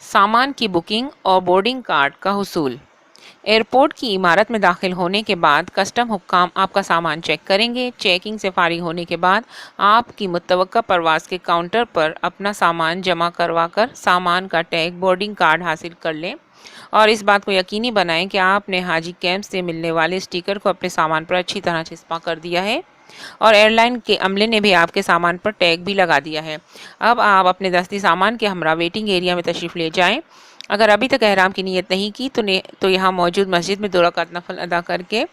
सामान की बुकिंग और बोर्डिंग कार्ड का हुसूल। एयरपोर्ट की इमारत में दाखिल होने के बाद कस्टम हुक्काम आपका सामान चेक करेंगे। चेकिंग से फारिग होने के बाद आपकी मुतवक्का परवाज़ के काउंटर पर अपना सामान जमा करवा कर सामान का टैग, बोर्डिंग कार्ड हासिल कर लें और इस बात को यकीनी बनाएं कि आपने हाजी कैंप से मिलने वाले स्टिकर को अपने सामान पर अच्छी तरह चिपका कर दिया है और एयरलाइन के अमले ने भी आपके सामान पर टैग भी लगा दिया है। अब आप अपने दस्ती सामान के हमरा वेटिंग एरिया में तशरीफ़ ले जाएं। अगर अभी तक एहराम की नीयत नहीं की तो यहाँ मौजूद मस्जिद में 2 रकात नफल अदा करके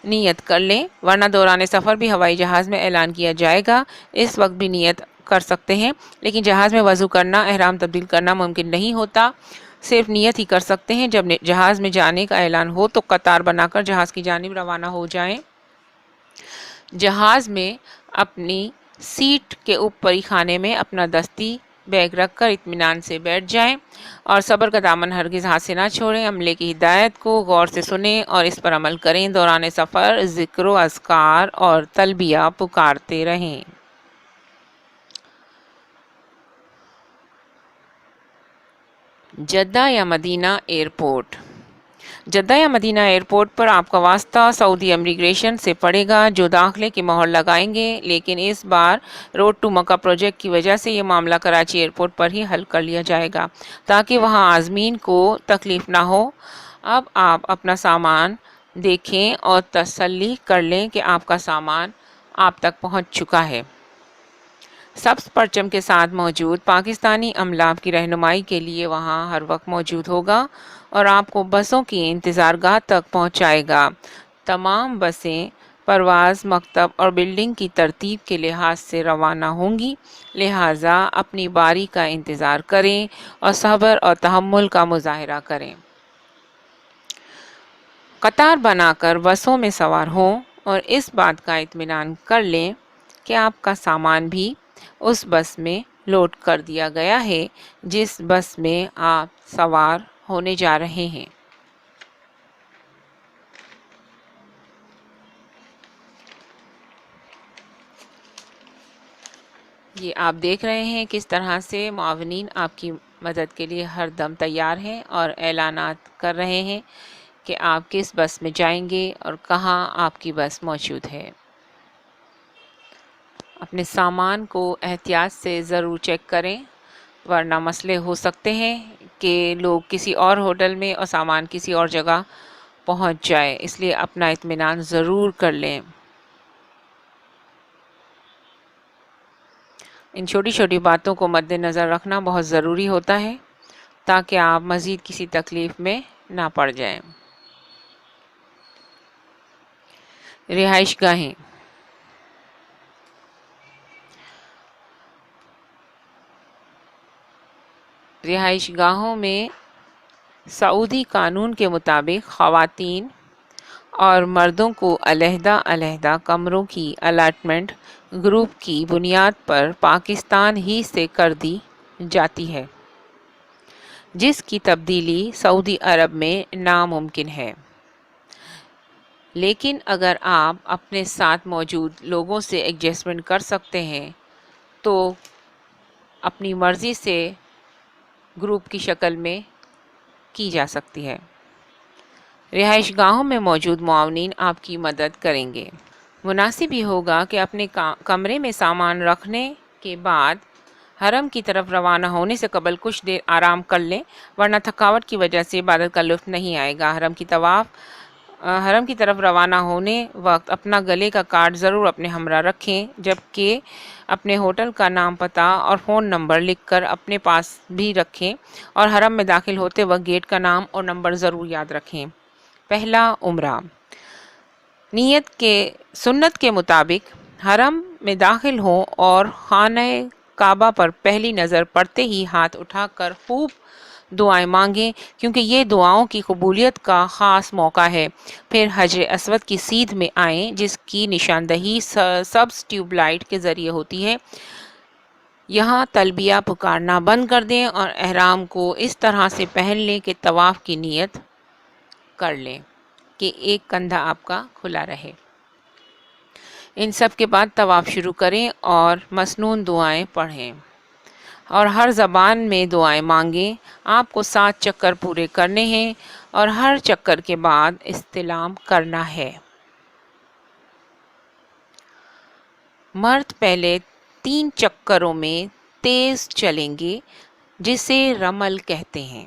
नीयत कर लें, वरना दौरान सफ़र भी हवाई जहाज़ में ऐलान किया जाएगा। इस वक्त भी नीयत कर सकते हैं, लेकिन जहाज़ में वज़ू करना, एहराम तब्दील करना मुमकिन नहीं होता। सिर्फ नियत ही कर सकते हैं। जब जहाज़ में जाने का ऐलान हो तो कतार बनाकर जहाज़ की जानिब रवाना हो जाएं। जहाज़ में अपनी सीट के ऊपरी खाने में अपना दस्ती बैग रखकर इत्मीनान से बैठ जाएं और सब्र का दामन हरगिज़ हाथ से ना छोड़ें। अमले की हिदायत को गौर से सुनें और इस पर अमल करें। दौरान सफ़र ज़िक्र व अज़कार और तलबिया पुकारते रहें। जद्दा या मदीना एयरपोर्ट। जद्दा या मदीना एयरपोर्ट पर आपका वास्ता सऊदी इमिग्रेशन से पड़ेगा, जो दाखिले की मोहर लगाएंगे, लेकिन इस बार रोड टू मक्का प्रोजेक्ट की वजह से ये मामला कराची एयरपोर्ट पर ही हल कर लिया जाएगा ताकि वहाँ आज़मीन को तकलीफ़ ना हो। अब आप अपना सामान देखें और तसल्ली कर लें कि आपका सामान आप तक पहुँच चुका है। सब्ज़ परचम के साथ मौजूद पाकिस्तानी अमला आपकी रहनुमाई के लिए वहाँ हर वक्त मौजूद होगा और आपको बसों की इंतज़ारगाह तक पहुँचाएगा। तमाम बसें परवाज़, मकतब और बिल्डिंग की तरतीब के लिहाज से रवाना होंगी, लिहाजा अपनी बारी का इंतज़ार करें और सब्र और तहम्मुल का मुजाहरा करें। कतार बनाकर बसों में सवार हों और इस बात का इत्मीनान कर लें कि आपका सामान भी उस बस में लोड कर दिया गया है जिस बस में आप सवार होने जा रहे हैं। ये आप देख रहे हैं किस तरह से मुआविनीन आपकी मदद के लिए हर दम तैयार हैं और ऐलानात कर रहे हैं कि आप किस बस में जाएंगे और कहाँ आपकी बस मौजूद है। अपने सामान को एहतियात से ज़रूर चेक करें, वरना मसले हो सकते हैं कि लोग किसी और होटल में और सामान किसी और जगह पहुंच जाए, इसलिए अपना इत्मीनान ज़रूर कर लें। इन छोटी छोटी बातों को मद्देनज़र रखना बहुत ज़रूरी होता है ताकि आप मज़ीद किसी तकलीफ़ में ना पड़ जाएं। रिहाइशगाहें। रिहाइशगाहों में सऊदी कानून के मुताबिक ख़वातीन और मर्दों को अलहदा अलहदा कमरों की अलाटमेंट ग्रुप की बुनियाद पर पाकिस्तान ही से कर दी जाती है, जिसकी तब्दीली सऊदी अरब में नामुमकिन है। लेकिन अगर आप अपने साथ मौजूद लोगों से एडजस्टमेंट कर सकते हैं तो अपनी मर्ज़ी से ग्रुप की शक्ल में की जा सकती है। रिहाइशगाहों में मौजूद मुआवनीन आपकी मदद करेंगे। मुनासिब ही होगा कि अपने कमरे में सामान रखने के बाद हरम की तरफ रवाना होने से कबल कुछ देर आराम कर लें, वरना थकावट की वजह से इबादत का लुत्फ़ नहीं आएगा। हरम की तरफ रवाना होने वक्त अपना गले का कार्ड ज़रूर अपने हमरा रखें, जबकि अपने होटल का नाम, पता और फ़ोन नंबर लिखकर अपने पास भी रखें और हरम में दाखिल होते वक्त गेट का नाम और नंबर ज़रूर याद रखें। पहला उम्रा। नियत के सुन्नत के मुताबिक हरम में दाखिल हों और खाने काबा पर पहली नज़र पड़ते ही हाथ उठाकर खूब दुआएं मांगें, क्योंकि ये दुआओं की कबूलियत का ख़ास मौका है। फिर हजर अस्वद की सीध में आएँ, जिसकी निशानदही सब्ज़ ट्यूबलाइट के ज़रिए होती है। यहाँ तलबिया पुकारना बंद कर दें और एहराम को इस तरह से पहन लें कि तवाफ़ की नीयत कर लें कि एक कंधा आपका खुला रहे। इन सब के बाद तवाफ़ शुरू करें और मसनून दुआएं पढ़ें। اور ہر زبان میں دعائیں مانگیں۔ آپ کو 7 چکر پورے کرنے ہیں اور ہر چکر کے بعد استلام کرنا ہے۔ مرد پہلے 3 چکروں میں تیز چلیں گے جسے رمل کہتے ہیں،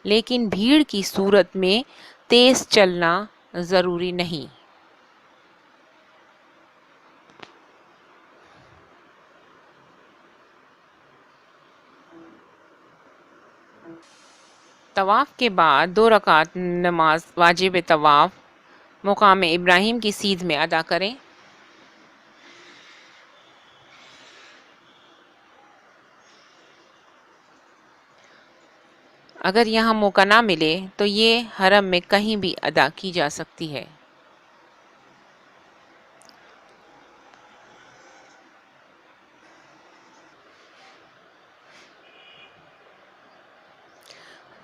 لیکن بھیڑ کی صورت میں تیز چلنا ضروری نہیں۔ طواف کے بعد 2 رکعت نماز واجب طواف مقام ابراہیم کی سیدھ میں ادا کریں۔ اگر یہاں موقع نہ ملے تو یہ حرم میں کہیں بھی ادا کی جا سکتی ہے۔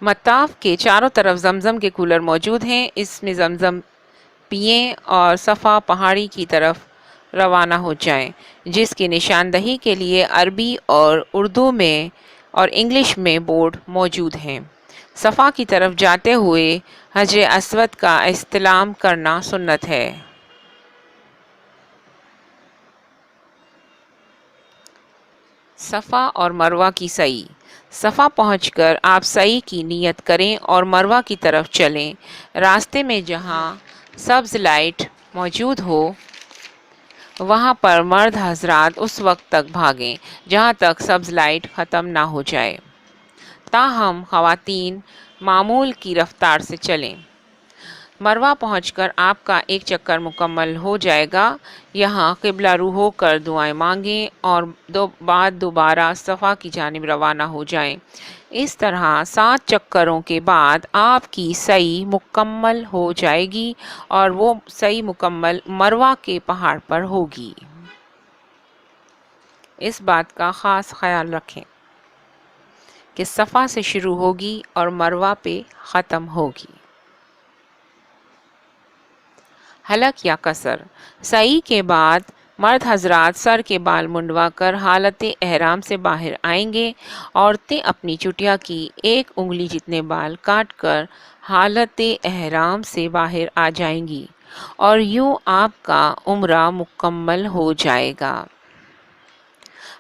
مطاف کے چاروں طرف زمزم کے کولر موجود ہیں، اس میں زمزم پئیں اور صفا پہاڑی کی طرف روانہ ہو جائیں، جس کی نشاندہی کے لیے عربی اور اردو میں اور انگلش میں بورڈ موجود ہیں۔ صفا کی طرف جاتے ہوئے حجر اسود کا استلام کرنا سنت ہے۔ صفا اور مروہ کی سعی۔ صفا پہنچ کر آپ سعی کی نیت کریں اور مروہ کی طرف چلیں۔ راستے میں جہاں سبز لائٹ موجود ہو وہاں پر مرد حضرات اس وقت تک بھاگیں جہاں تک سبز لائٹ ختم نہ ہو جائے، تاہم خواتین معمول کی رفتار سے چلیں۔ مروہ پہنچ کر آپ کا 1 چکر مکمل ہو جائے گا۔ یہاں قبلہ رو ہو کر دعائیں مانگیں اور بعد دوبارہ صفا کی جانب روانہ ہو جائیں۔ اس طرح 7 چکروں کے بعد آپ کی سعی مکمل ہو جائے گی اور وہ سعی مکمل مروہ کے پہاڑ پر ہوگی۔ اس بات کا خاص خیال رکھیں کہ صفا سے شروع ہوگی اور مروہ پہ ختم ہوگی۔ حلق یا قصر۔ سعی کے بعد مرد حضرات سر کے بال منڈوا کر حالت احرام سے باہر آئیں گے۔ عورتیں اپنی چٹیا کی 1 انگلی جتنے بال کاٹ کر حالت احرام سے باہر آ جائیں گی اور یوں آپ کا عمرہ مکمل ہو جائے گا۔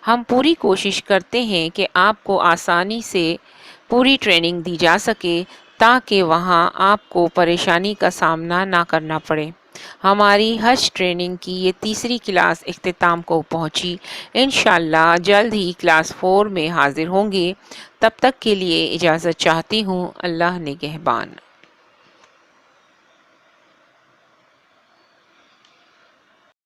ہم پوری کوشش کرتے ہیں کہ آپ کو آسانی سے پوری ٹریننگ دی جا سکے تاکہ وہاں آپ کو پریشانی کا سامنا نہ کرنا پڑے۔ ہماری حج ٹریننگ کی یہ 3ری کلاس اختتام کو پہنچی۔ انشاءاللہ جلد ہی کلاس 4 میں حاضر ہوں گے۔ تب تک کے لیے اجازت چاہتی ہوں۔ اللہ نگہبان۔